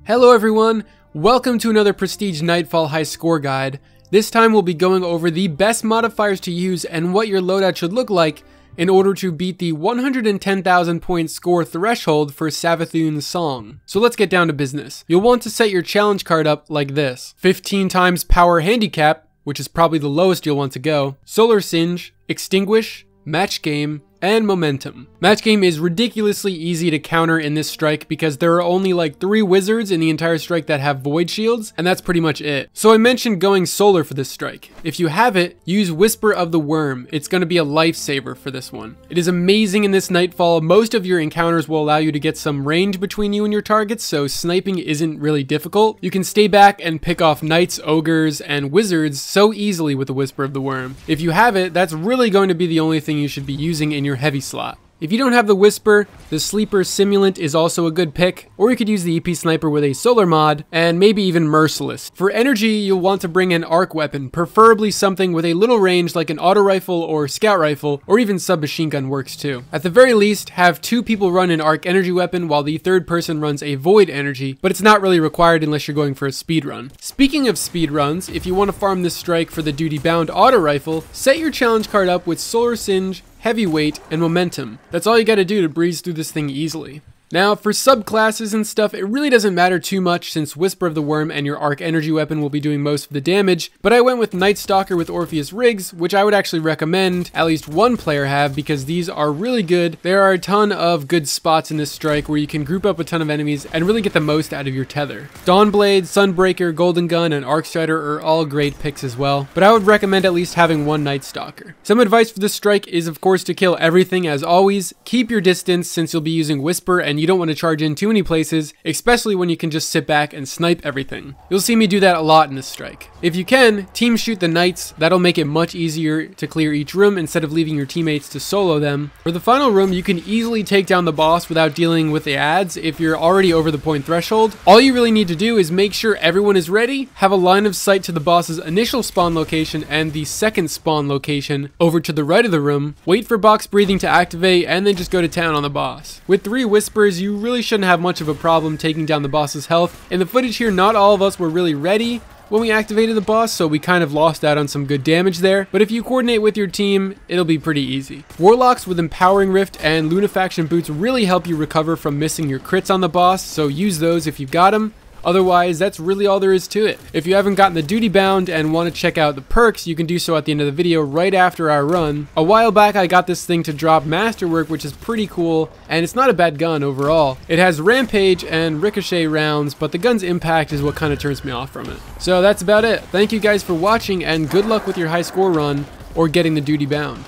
Hello everyone, welcome to another Prestige Nightfall high score guide. This time we'll be going over the best modifiers to use and what your loadout should look like in order to beat the 110,000 point score threshold for Savathun's song. So let's get down to business. You'll want to set your challenge card up like this. 15 times Power Handicap, which is probably the lowest you'll want to go, Solar Singe, Extinguish, Match Game, and Momentum. Match Game is ridiculously easy to counter in this strike because there are only like 3 wizards in the entire strike that have void shields, and that's pretty much it. So I mentioned going solar for this strike. If you have it, use Whisper of the Worm. It's going to be a lifesaver for this one. It is amazing in this Nightfall. Most of your encounters will allow you to get some range between you and your targets, so sniping isn't really difficult. You can stay back and pick off knights, ogres, and wizards so easily with the Whisper of the Worm. If you have it, that's really going to be the only thing you should be using in your heavy slot. If you don't have the Whisper, the Sleeper Simulant is also a good pick, or you could use the EP Sniper with a solar mod, and maybe even Merciless. For energy, you'll want to bring an arc weapon, preferably something with a little range like an auto rifle or scout rifle, or even submachine gun works too. At the very least, have 2 people run an arc energy weapon while the 3rd person runs a void energy, but it's not really required unless you're going for a speed run. Speaking of speed runs, if you want to farm this strike for the duty bound auto rifle, set your challenge card up with Solar Singe, Heavyweight, and Momentum. That's all you gotta do to breeze through this thing easily. Now, for subclasses and stuff, it really doesn't matter too much since Whisper of the Worm and your Arc Energy Weapon will be doing most of the damage, but I went with Nightstalker with Orpheus Rigs, which I would actually recommend at least one player have because these are really good. There are a ton of good spots in this strike where you can group up a ton of enemies and really get the most out of your tether. Dawnblade, Sunbreaker, Golden Gun, and Arcstrider are all great picks as well, but I would recommend at least having one Nightstalker. Some advice for this strike is of course to kill everything as always. Keep your distance since you'll be using Whisper and you don't want to charge in too many places, especially when you can just sit back and snipe everything. You'll see me do that a lot in this strike. If you can, team shoot the knights. That'll make it much easier to clear each room instead of leaving your teammates to solo them. For the final room, you can easily take down the boss without dealing with the adds if you're already over the point threshold. All you really need to do is make sure everyone is ready, have a line of sight to the boss's initial spawn location and the second spawn location over to the right of the room, wait for box breathing to activate, and then just go to town on the boss. With 3 whispers, you really shouldn't have much of a problem taking down the boss's health. In the footage here, not all of us were really ready when we activated the boss, so we kind of lost out on some good damage there, but if you coordinate with your team, it'll be pretty easy. Warlocks with Empowering Rift and Lunafaction Boots really help you recover from missing your crits on the boss, so use those if you've got them. Otherwise, that's really all there is to it. If you haven't gotten the duty bound and want to check out the perks, you can do so at the end of the video right after our run. A while back, I got this thing to drop Masterwork, which is pretty cool, and it's not a bad gun overall. It has Rampage and Ricochet rounds, but the gun's impact is what kind of turns me off from it. So that's about it. Thank you guys for watching, and good luck with your high score run or getting the duty bound.